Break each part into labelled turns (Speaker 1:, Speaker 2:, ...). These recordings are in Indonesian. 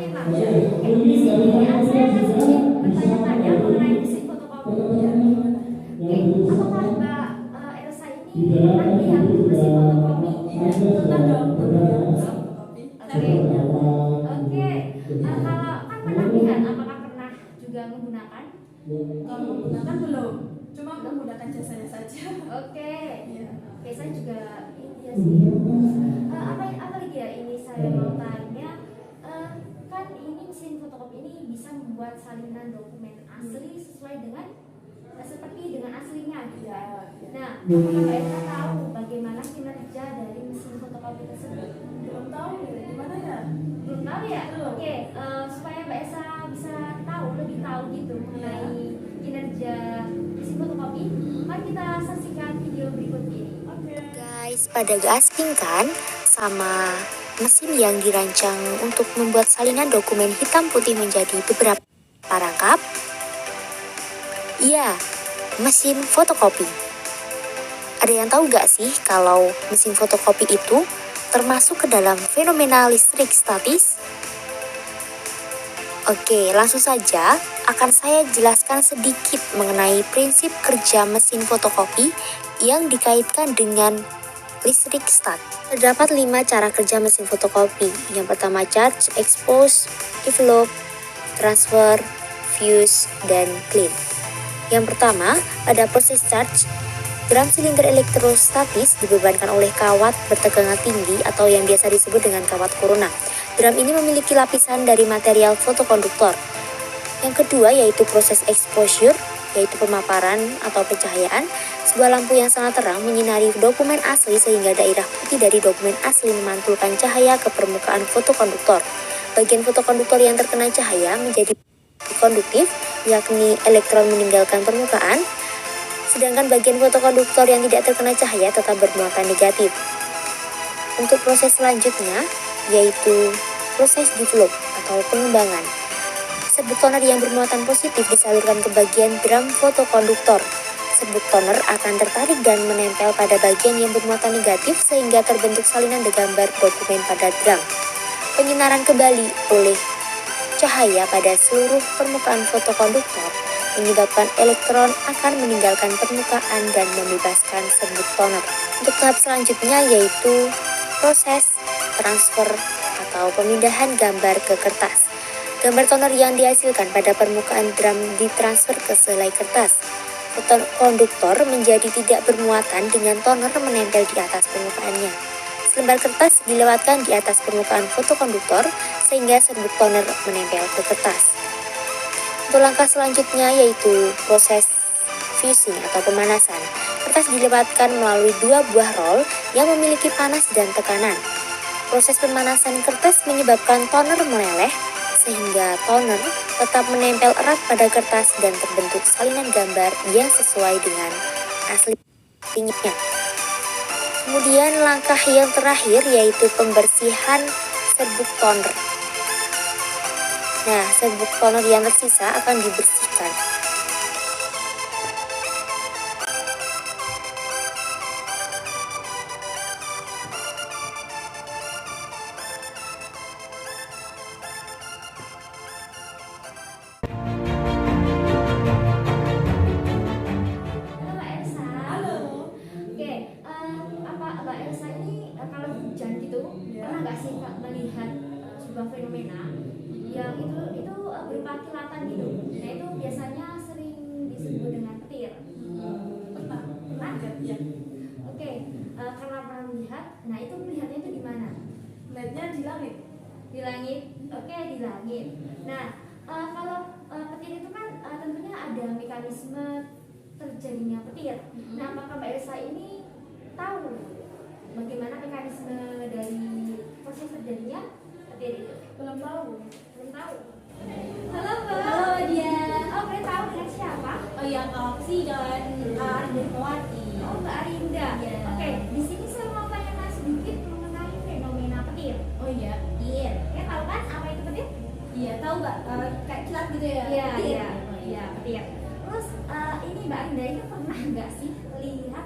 Speaker 1: fenomena. Oke, di sini saya akan sedikit bertanya-tanya mengenai mesin fotokopi. Oke, apakah Mbak Elsa ini pernah melihat mesin fotokopi?
Speaker 2: Pernah dong,
Speaker 1: Oke, oke. Kalau kan pernah lihat, apakah pernah juga menggunakan?
Speaker 2: kalau menggunakan belum, cuma menggunakan jasanya saja.
Speaker 1: Oke,
Speaker 2: Iya.
Speaker 1: oke, saya juga iya sih. Apa lagi ya ini saya mau tanya. Kan ini mesin fotokopi ini bisa membuat salinan dokumen asli sesuai dengan seperti dengan aslinya gitu kan. Nah, apakah Mbak Elsa tahu bagaimana kinerja dari mesin fotokopi tersebut?
Speaker 2: Belum tahu ya, gimana ya?
Speaker 1: Belum tahu ya?
Speaker 2: Belum.
Speaker 1: Oke, supaya Mbak Elsa bisa tahu lebih tahu gitu mengenai kinerja mesin fotokopi, mari kita saksikan video berikut ini.
Speaker 2: Oke.
Speaker 3: Guys, pada gak asing kan sama mesin yang dirancang untuk membuat salinan dokumen hitam putih menjadi beberapa rangkap? Iya, mesin fotokopi. Ada yang tahu gak sih kalau mesin fotokopi itu termasuk ke dalam fenomena listrik statis? Oke, langsung saja akan saya jelaskan sedikit mengenai prinsip kerja mesin fotokopi yang dikaitkan dengan listrik statis. Terdapat 5 cara kerja mesin fotokopi. Yang pertama charge, expose, develop, transfer, fuse, dan clean. Yang pertama, ada proses charge. Drum silinder elektrostatis dibebankan oleh kawat bertegangan tinggi atau yang biasa disebut dengan kawat corona. Drum ini memiliki lapisan dari material fotokonduktor. Yang kedua yaitu proses exposure, yaitu pemaparan atau pencahayaan. Sebuah lampu yang sangat terang menyinari dokumen asli sehingga daerah putih dari dokumen asli memantulkan cahaya ke permukaan fotokonduktor. Bagian fotokonduktor yang terkena cahaya menjadi konduktif, yakni elektron meninggalkan permukaan, sedangkan bagian fotokonduktor yang tidak terkena cahaya tetap bermuatan negatif. Untuk proses selanjutnya, yaitu proses develop atau pengembangan. Serbuk toner yang bermuatan positif disalurkan ke bagian drum fotokonduktor. Serbuk toner akan tertarik dan menempel pada bagian yang bermuatan negatif sehingga terbentuk salinan gambar dokumen pada drum. Penyinaran kembali oleh cahaya pada seluruh permukaan fotokonduktor menyebabkan elektron akan meninggalkan permukaan dan membebaskan serbuk toner. Untuk tahap selanjutnya yaitu proses transfer atau pemindahan gambar ke kertas. Gambar toner yang dihasilkan pada permukaan drum ditransfer ke selai kertas. Fotokonduktor menjadi tidak bermuatan dengan toner menempel di atas permukaannya. Selembar kertas dilewatkan di atas permukaan fotokonduktor sehingga serbuk toner menempel ke kertas. Untuk langkah selanjutnya yaitu proses fusing atau pemanasan. Kertas dilewatkan melalui 2 buah roll yang memiliki panas dan tekanan. Proses pemanasan kertas menyebabkan toner meleleh sehingga toner tetap menempel erat pada kertas dan terbentuk salinan gambar yang sesuai dengan aslinya. Kemudian langkah yang terakhir yaitu pembersihan serbuk toner. Nah, serbuk toner yang tersisa akan dibersihkan.
Speaker 1: Halo Mbak Elsa.
Speaker 2: Halo.
Speaker 1: Oke, apa Mbak Elsa ini kalau hujan gitu pernah nggak sih Kak melihat sebuah fenomena yang itu berupa kilatan gitu? Nah itu biasanya sering disebut dengan petir.
Speaker 2: Pernah.
Speaker 1: Pernah?
Speaker 2: Ya.
Speaker 1: Oke, karena pernah melihat, nah itu melihatnya itu di mana?
Speaker 2: Lihatnya di langit.
Speaker 1: Di langit. Oke, di langit. Nah, kalau petir itu kan tentunya ada mekanisme terjadinya petir. Nah, apakah Mbak Elsa ini tahu bagaimana mekanisme dari proses terjadinya petir itu?
Speaker 2: Belum tahu.
Speaker 1: Belum tahu. Halo Mbak.
Speaker 4: Halo dia.
Speaker 1: Oh, boleh tahu dengan siapa?
Speaker 4: Oh ya, kalau aku sih dengan Arinda Hikmawati.
Speaker 1: Oh, Mbak Arinda.
Speaker 4: Iya.
Speaker 1: Oke, di sini saya mau tanya sedikit mengenai fenomena petir.
Speaker 4: Oh iya.
Speaker 1: Petir. Ya, tahu kan apa itu petir?
Speaker 4: Iya, tahu nggak? Kayak kilat gitu ya?
Speaker 1: Iya,
Speaker 4: Petir.
Speaker 1: iya,
Speaker 4: Oh,
Speaker 1: iya, petir. Terus ini Mbak Arinda ini pernah nggak sih lihat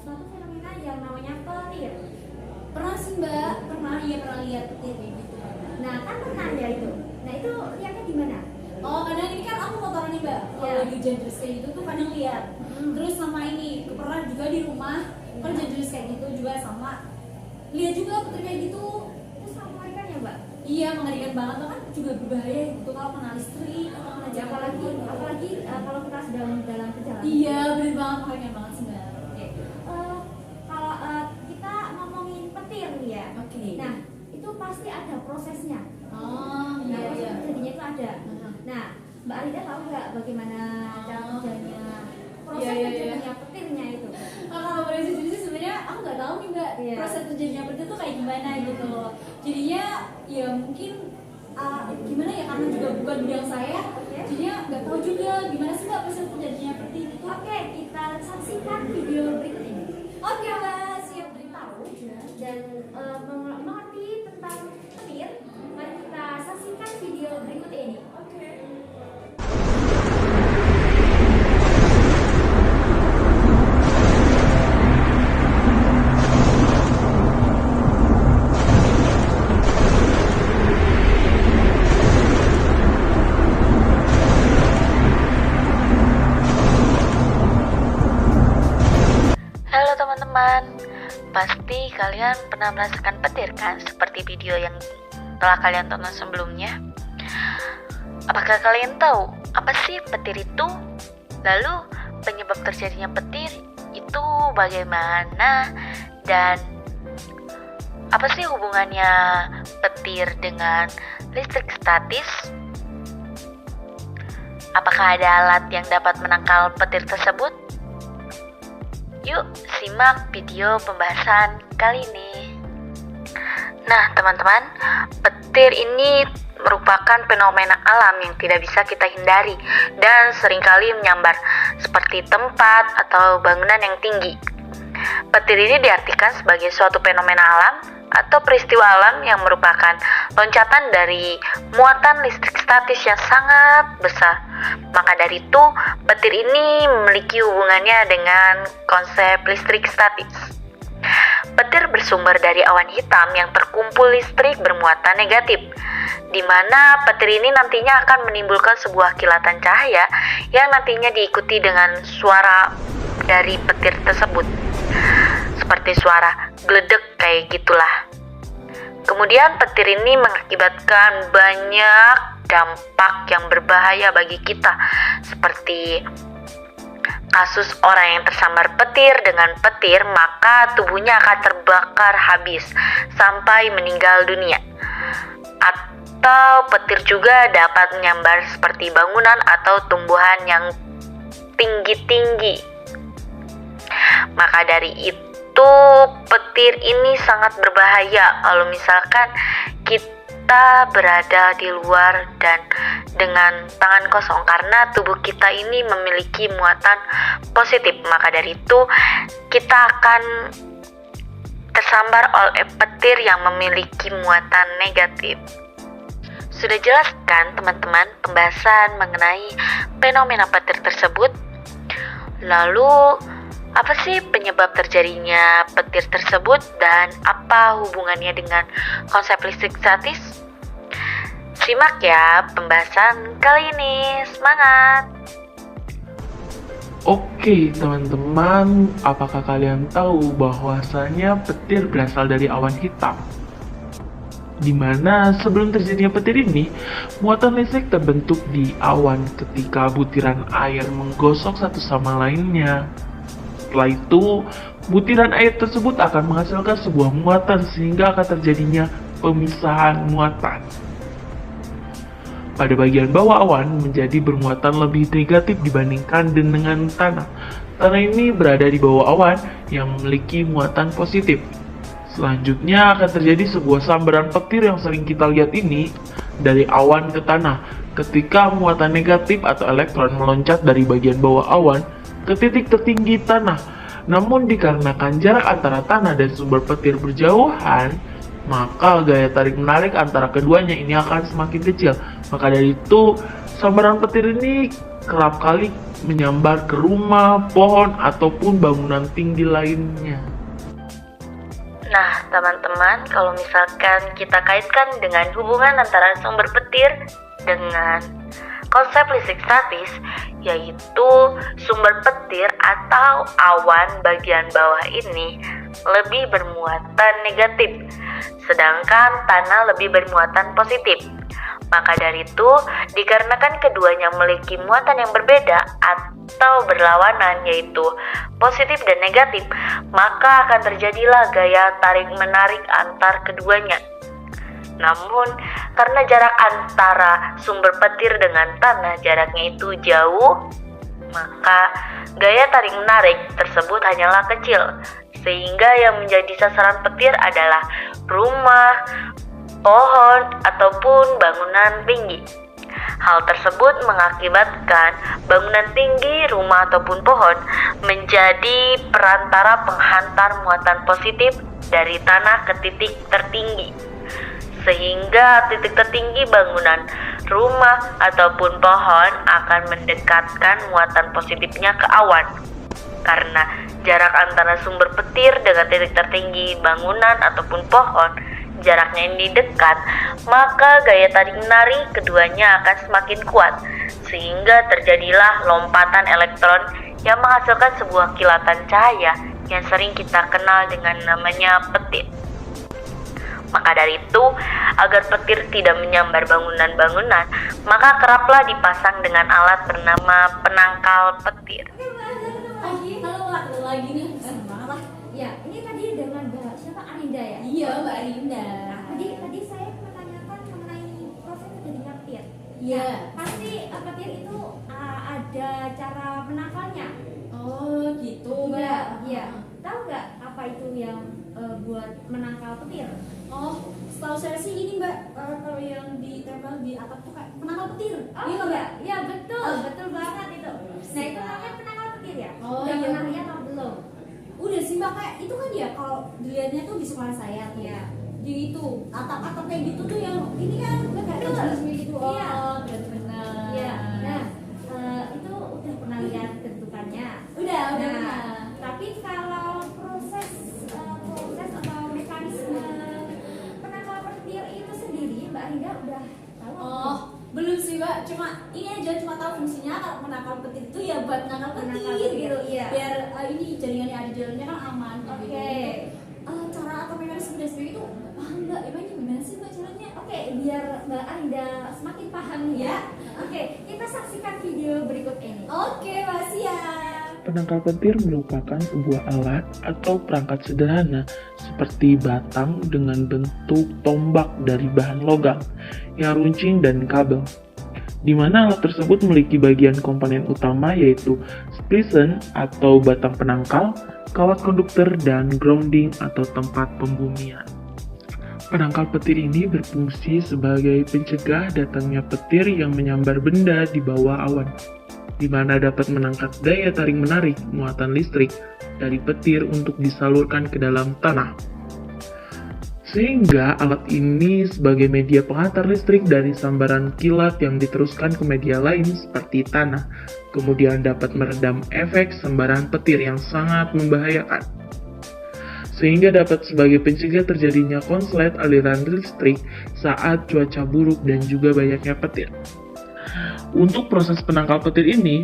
Speaker 1: suatu fenomena yang namanya petir?
Speaker 4: Pernah sih Mbak, pernah lihat petir kayak gitu.
Speaker 1: Nah, kan pernah ya itu.
Speaker 4: hujan-hujan kayak gitu tuh kadang lihat. Terus sama ini pernah juga di rumah kan hujan-hujan kayak gitu juga sama lihat juga petir kayak gitu.
Speaker 1: Terus mengerikan ya mbak?
Speaker 4: Iya mengerikan banget kan juga berbahaya gitu kalau kena listrik atau kena
Speaker 1: Ya, apalagi kalau kita sedang dalam perjalanan.
Speaker 4: Iya bener banget mengerikan banget sih mbak.
Speaker 1: Kalau kita ngomongin petir nih ya.
Speaker 4: Oke.
Speaker 1: Nah, itu pasti ada prosesnya.
Speaker 4: Oh
Speaker 1: Nah,
Speaker 4: iya
Speaker 1: proses
Speaker 4: iya.
Speaker 1: terjadinya itu ada. Nah, Mbak Arida tahu nggak bagaimana cara kerjanya proses terjadinya petirnya itu?
Speaker 4: Kalau boleh jujur sih sebenarnya aku nggak tahu nih mbak
Speaker 1: Iya.
Speaker 4: proses terjadinya petir tuh kayak gimana gitu. Jadinya ya mungkin gimana ya karena juga bukan bidang saya. Jadinya nggak tahu juga gimana sih mbak proses terjadinya petir itu.
Speaker 1: Oke, kita saksikan video berikut ini. Oke, Mbak, siap beritahu dan mengerti tentang petir. Mari kita saksikan video berikut ini. Oke.
Speaker 5: Halo teman-teman, pasti kalian pernah merasakan petir kan? Seperti video yang telah kalian tonton sebelumnya. Apakah kalian tahu apa sih petir itu? Lalu penyebab terjadinya petir itu bagaimana? Dan apa sih hubungannya petir dengan listrik statis? Apakah ada alat yang dapat menangkal petir tersebut? Yuk, simak video pembahasan kali ini. Nah, teman-teman, petir ini merupakan fenomena alam yang tidak bisa kita hindari dan seringkali menyambar seperti tempat atau bangunan yang tinggi. Petir ini diartikan sebagai suatu fenomena alam atau peristiwa alam yang merupakan loncatan dari muatan listrik statis yang sangat besar. Maka dari itu, petir ini memiliki hubungannya dengan konsep listrik statis. Petir bersumber dari awan hitam yang terkumpul listrik bermuatan negatif, di mana petir ini nantinya akan menimbulkan sebuah kilatan cahaya yang nantinya diikuti dengan suara dari petir tersebut. Seperti suara gledek kayak gitulah. Kemudian petir ini mengakibatkan banyak dampak yang berbahaya bagi kita, seperti kasus orang yang tersambar petir dengan petir, maka tubuhnya akan terbakar habis sampai meninggal dunia. Atau petir juga dapat menyambar seperti bangunan atau tumbuhan yang tinggi-tinggi. Maka dari itu petir ini sangat berbahaya kalau misalkan kita berada di luar dan dengan tangan kosong, karena tubuh kita ini memiliki muatan positif. Maka dari itu kita akan tersambar oleh petir yang memiliki muatan negatif. Sudah jelas kan teman-teman pembahasan mengenai fenomena petir tersebut? Lalu apa sih penyebab terjadinya petir tersebut dan apa hubungannya dengan konsep listrik statis? Simak ya pembahasan kali ini, semangat!
Speaker 6: Oke teman-teman, apakah kalian tahu bahwasanya petir berasal dari awan hitam? Dimana sebelum terjadinya petir ini, muatan listrik terbentuk di awan ketika butiran air menggosok satu sama lainnya. Setelah itu, butiran air tersebut akan menghasilkan sebuah muatan sehingga akan terjadinya pemisahan muatan. Pada bagian bawah awan menjadi bermuatan lebih negatif dibandingkan dengan tanah. Tanah ini berada di bawah awan yang memiliki muatan positif. Selanjutnya akan terjadi sebuah sambaran petir yang sering kita lihat ini dari awan ke tanah. Ketika muatan negatif atau elektron meloncat dari bagian bawah awan ke titik tertinggi tanah. Namun dikarenakan jarak antara tanah dan sumber petir berjauhan, maka gaya tarik-menarik antara keduanya ini akan semakin kecil. Maka dari itu, sambaran petir ini kerap kali menyambar ke rumah, pohon, ataupun bangunan tinggi lainnya.
Speaker 5: Nah, teman-teman, kalau misalkan kita kaitkan dengan hubungan antara sumber petir dengan Konsep listrik statis yaitu sumber petir atau awan bagian bawah ini lebih bermuatan negatif, sedangkan tanah lebih bermuatan positif. Maka dari itu, dikarenakan keduanya memiliki muatan yang berbeda atau berlawanan yaitu positif dan negatif, maka akan terjadilah gaya tarik-menarik antar keduanya. Namun, karena jarak antara sumber petir dengan tanah jaraknya itu jauh, maka gaya tarik-menarik tersebut hanyalah kecil, sehingga yang menjadi sasaran petir adalah rumah, pohon, ataupun bangunan tinggi. Hal tersebut mengakibatkan bangunan tinggi, rumah, ataupun pohon menjadi perantara penghantar muatan positif dari tanah ke titik tertinggi, sehingga titik tertinggi bangunan, rumah, ataupun pohon akan mendekatkan muatan positifnya ke awan. Karena jarak antara sumber petir dengan titik tertinggi bangunan ataupun pohon jaraknya ini dekat, maka gaya tarik-menarik keduanya akan semakin kuat, sehingga terjadilah lompatan elektron yang menghasilkan sebuah kilatan cahaya yang sering kita kenal dengan namanya petir. Maka dari itu, agar petir tidak menyambar bangunan-bangunan, maka keraplah dipasang dengan alat bernama penangkal petir.
Speaker 4: Halo lagi nih, banget lah.
Speaker 1: Ya, ini tadi dengan Mbak siapa, Arinda ya?
Speaker 4: Iya, Mbak Arinda.
Speaker 1: Tadi saya menanyakan mengenai proses terjadinya petir.
Speaker 4: Iya.
Speaker 1: Pasti petir itu ada cara menangkalnya.
Speaker 4: Oh, gitu, Mbak.
Speaker 1: Iya. Tahu nggak apa itu yang buat menangkal petir?
Speaker 4: Oh, setahu saya sih ini, Mbak, kalau yang ditempel di atap tuh kayak penangkal petir.
Speaker 1: Oh
Speaker 4: Iya, Mbak.
Speaker 1: enggak? Ya betul,
Speaker 4: Ah.
Speaker 1: betul banget itu. Nah itu namanya penangkal petir ya?
Speaker 4: Oh,
Speaker 1: Udah
Speaker 4: iya.
Speaker 1: pernah lihat atau belum?
Speaker 4: Udah sih, Mbak, kayak itu kan ya kalau dilihatnya tuh di sekolah saya tuh.
Speaker 1: Iya.
Speaker 4: Di itu atap-atap kayak gitu tuh yang ini kan kayak
Speaker 1: Betul.
Speaker 4: resmi gitu.
Speaker 1: Iya.
Speaker 4: Oh, benar.
Speaker 1: Iya. Nah itu udah pernah lihat bentukannya.
Speaker 4: Udah
Speaker 1: Nah,
Speaker 4: pernah.
Speaker 1: tapi kalau proses atau mekanisme penangkal petir itu sendiri, Mbak Arinda udah tahu?
Speaker 4: Oh, belum sih, Mbak. Cuma ini aja cuma tahu fungsinya kalau menangkal petir itu ya buat menangkal
Speaker 1: Menangkal
Speaker 4: petir
Speaker 1: petir,
Speaker 4: gitu.
Speaker 1: iya.
Speaker 4: Biar ini jaringannya ada di dalamnya kan aman gitu.
Speaker 1: Oke.
Speaker 4: Cara atau mekanisme dan sebagainya itu paham, Mbak? Emangnya gimana sih, Mbak, caranya?
Speaker 1: Oke, biar Mbak Arinda semakin paham nih ya. Oke, kita saksikan video berikut ini.
Speaker 4: Oke, Mbak, siap.
Speaker 6: Penangkal petir merupakan sebuah alat atau perangkat sederhana seperti batang dengan bentuk tombak dari bahan logam yang runcing dan kabel, di mana alat tersebut memiliki bagian komponen utama yaitu splissen atau batang penangkal, kawat konduktor, dan grounding atau tempat pembumian. Penangkal petir ini berfungsi sebagai pencegah datangnya petir yang menyambar benda di bawah awan, di mana dapat menangkap daya tarik-menarik muatan listrik dari petir untuk disalurkan ke dalam tanah. Sehingga alat ini sebagai media penghantar listrik dari sambaran kilat yang diteruskan ke media lain seperti tanah, kemudian dapat meredam efek sambaran petir yang sangat membahayakan. Sehingga dapat sebagai pencegah terjadinya konslet aliran listrik saat cuaca buruk dan juga banyaknya petir. Untuk proses penangkal petir ini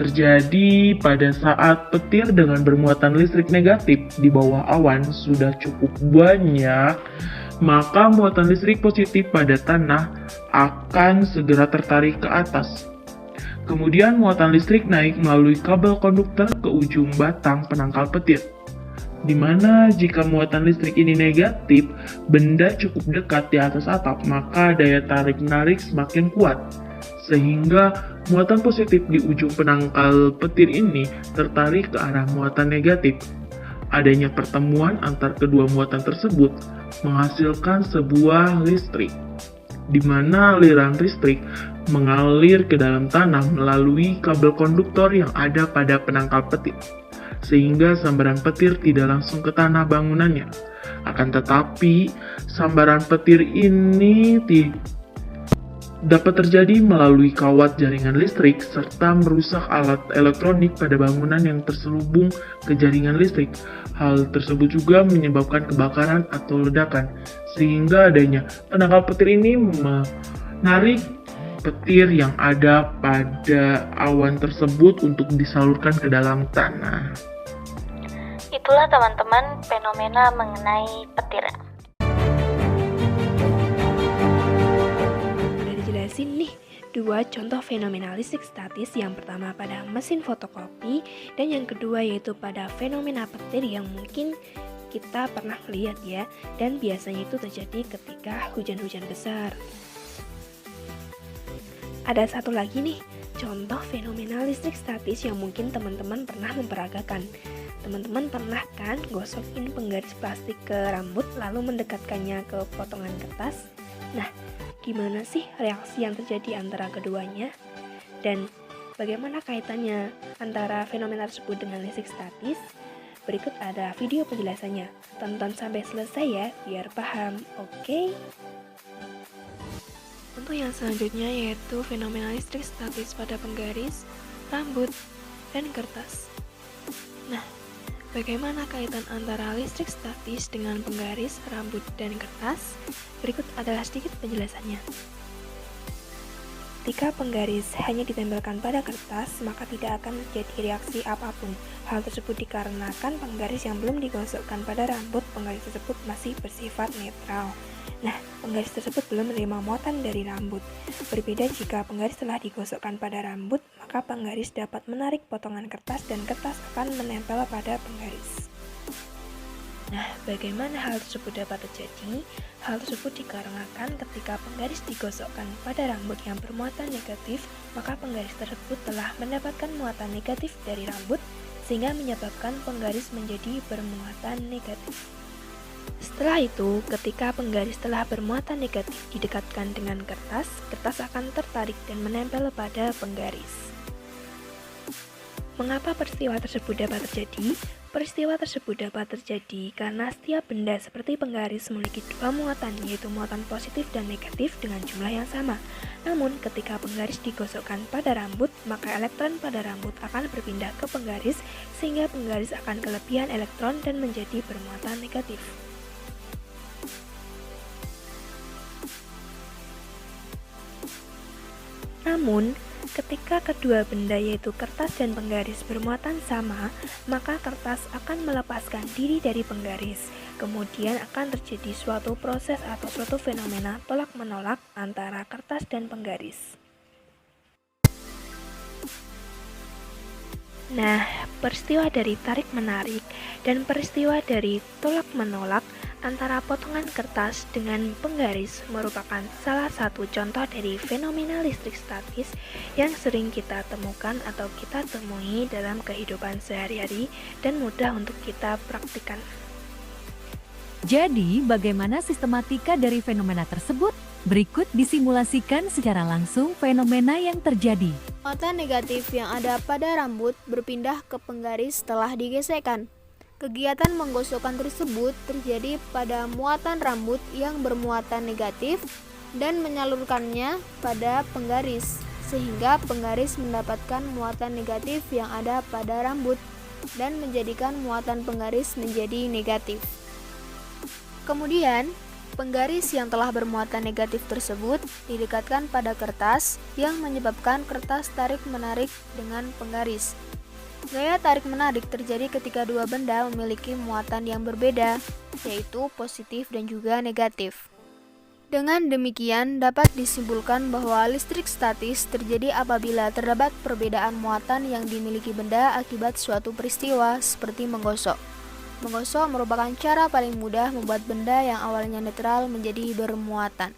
Speaker 6: terjadi pada saat petir dengan bermuatan listrik negatif di bawah awan sudah cukup banyak, maka muatan listrik positif pada tanah akan segera tertarik ke atas. Kemudian muatan listrik naik melalui kabel konduktor ke ujung batang penangkal petir, di mana jika muatan listrik ini negatif, benda cukup dekat di atas atap, maka daya tarik-menarik semakin kuat, sehingga muatan positif di ujung penangkal petir ini tertarik ke arah muatan negatif. Adanya pertemuan antar kedua muatan tersebut menghasilkan sebuah listrik, di mana aliran listrik mengalir ke dalam tanah melalui kabel konduktor yang ada pada penangkal petir, sehingga sambaran petir tidak langsung ke tanah bangunannya. Akan tetapi, sambaran petir ini dapat terjadi melalui kawat jaringan listrik serta merusak alat elektronik pada bangunan yang terselubung ke jaringan listrik. Hal tersebut juga menyebabkan kebakaran atau ledakan, sehingga adanya penangkal petir ini menarik petir yang ada pada awan tersebut untuk disalurkan ke dalam tanah.
Speaker 5: Itulah teman-teman fenomena mengenai petir.
Speaker 7: Udah dijelasin nih dua contoh fenomena listrik statis, yang pertama pada mesin fotokopi dan yang kedua yaitu pada fenomena petir yang mungkin kita pernah lihat ya, dan biasanya itu terjadi ketika hujan-hujan besar. Ada satu lagi nih contoh fenomena listrik statis yang mungkin teman-teman pernah memperagakan. Teman-teman pernah kan gosokin penggaris plastik ke rambut lalu mendekatkannya ke potongan kertas? Nah, gimana sih reaksi yang terjadi antara keduanya? Dan bagaimana kaitannya antara fenomena tersebut dengan listrik statis? Berikut ada video penjelasannya. Tonton sampai selesai ya, biar paham, oke? Untuk yang selanjutnya yaitu fenomena listrik statis pada penggaris, rambut, dan kertas. Nah, bagaimana kaitan antara listrik statis dengan penggaris, rambut, dan kertas? Berikut adalah sedikit penjelasannya. Ketika penggaris hanya ditempelkan pada kertas, maka tidak akan terjadi reaksi apapun. Hal tersebut dikarenakan penggaris yang belum digosokkan pada rambut, penggaris tersebut masih bersifat netral. Nah, penggaris tersebut belum menerima muatan dari rambut. Berbeda jika penggaris telah digosokkan pada rambut, maka penggaris dapat menarik potongan kertas dan kertas akan menempel pada penggaris. Nah, bagaimana hal tersebut dapat terjadi? Hal tersebut dikarenakan ketika penggaris digosokkan pada rambut yang bermuatan negatif, maka penggaris tersebut telah mendapatkan muatan negatif dari rambut, sehingga menyebabkan penggaris menjadi bermuatan negatif. Setelah itu, ketika penggaris telah bermuatan negatif didekatkan dengan kertas, kertas akan tertarik dan menempel pada penggaris. Mengapa peristiwa tersebut dapat terjadi? Peristiwa tersebut dapat terjadi karena setiap benda seperti penggaris memiliki dua muatan, yaitu muatan positif dan negatif dengan jumlah yang sama. Namun, ketika penggaris digosokkan pada rambut, maka elektron pada rambut akan berpindah ke penggaris, sehingga penggaris akan kelebihan elektron dan menjadi bermuatan negatif. Namun, ketika kedua benda yaitu kertas dan penggaris bermuatan sama, maka kertas akan melepaskan diri dari penggaris. Kemudian akan terjadi suatu proses atau suatu fenomena tolak-menolak antara kertas dan penggaris. Nah, peristiwa dari tarik-menarik dan peristiwa dari tolak-menolak antara potongan kertas dengan penggaris merupakan salah satu contoh dari fenomena listrik statis yang sering kita temukan atau kita temui dalam kehidupan sehari-hari dan mudah untuk kita praktikkan.
Speaker 8: Jadi, bagaimana sistematika dari fenomena tersebut? Berikut disimulasikan secara langsung fenomena yang terjadi.
Speaker 9: Muatan negatif yang ada pada rambut berpindah ke penggaris setelah digesekkan. Kegiatan menggosokkan tersebut terjadi pada muatan rambut yang bermuatan negatif dan menyalurkannya pada penggaris, sehingga penggaris mendapatkan muatan negatif yang ada pada rambut dan menjadikan muatan penggaris menjadi negatif. Kemudian, penggaris yang telah bermuatan negatif tersebut didekatkan pada kertas yang menyebabkan kertas tarik-menarik dengan penggaris. Gaya tarik-menarik terjadi ketika dua benda memiliki muatan yang berbeda, yaitu positif dan juga negatif. Dengan demikian, dapat disimpulkan bahwa listrik statis terjadi apabila terdapat perbedaan muatan yang dimiliki benda akibat suatu peristiwa seperti menggosok. Menggosok merupakan cara paling mudah membuat benda yang awalnya netral menjadi bermuatan.